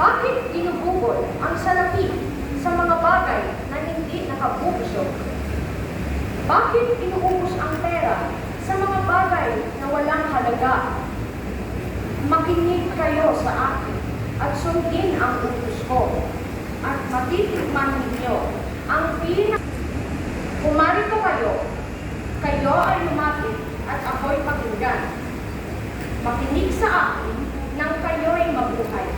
Bakit ginugugol ang salapi sa mga bagay na hindi nakabukso? Bakit inuubos ang pera sa mga bagay na walang halaga? Makinig kayo sa akin at sundin ang utos ko at matitikman ninyo ang Kumarito kayo ay lumapit at ako'y pakinggan. Makinig sa akin nang kayo'y mabuhay.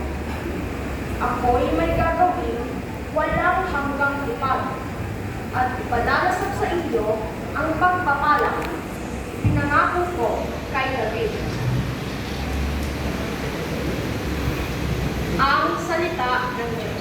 Ako'y may gagawin walang hanggang tipag at ipadalasap sa inyo ang pagpapala. Pinangako ko kay David. Ang salita ng Diyos.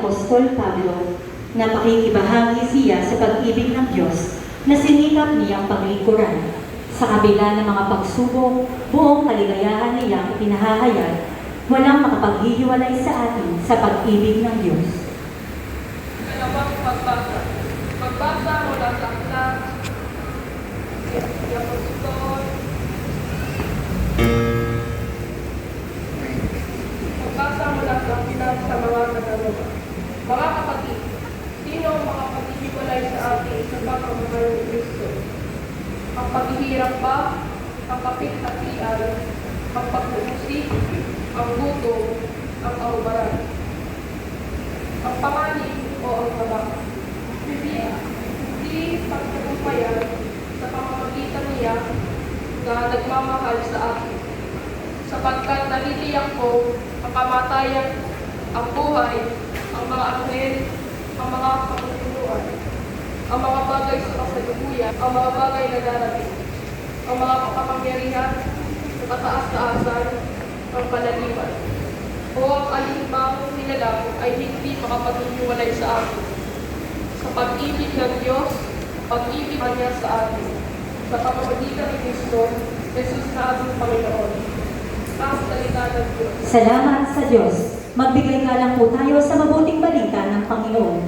Apostol Pablo na pakikibahagi siya sa pag-ibig ng Diyos na sinikap niyang paglingkuran. Sa kabila ng mga pagsubok, buong kaligayahan niyang ipinahahayag Walang makapaghihiwalay sa atin sa pag-ibig ng Diyos. Ikalawang pagbasa. Pagbasa mula sa aklat ni Apostol. Pagbasa mula sa aklat sa mga Tagaloga. Mga kapatid, sino ang makapaghihiwalay sa atin sa pagmamahal ni Kristo? Ang paghihirap ba? Ang kapit-hatian? Ang pag-uusig? Ang gutom? Ang kahubaran? Ang panganib o ang tabak? Hindi pagtagumpayan sa pamamagitan niya na nagmamahal sa akin. Sapagkat naliliyak ko ang kamatayan, ang buhay, ang mga anghel, ang mga kapatutuan, ang mga bagay sa kasalukuyan, ang mga bagay na darating, ang mga kapangyarihan, sa kataas-taasan, ang panaliwan, o ang alinmang nilalang ay hindi makapaghihiwalay sa akin. Sa pag-ibig ng Diyos, pag-ibig niya sa atin, sa pamamagitan ni Kristo, Jesus na ating Panginoon. Ang salita ng Diyos. Salamat sa Diyos. Magbigay nga lang po tayo sa mabuting balita ng Panginoon.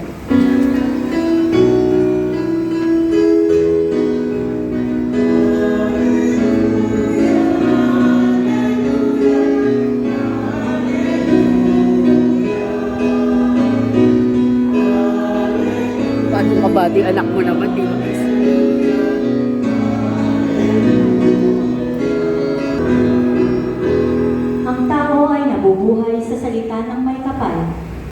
Paano ka ba? Di anak mo naman, di ba?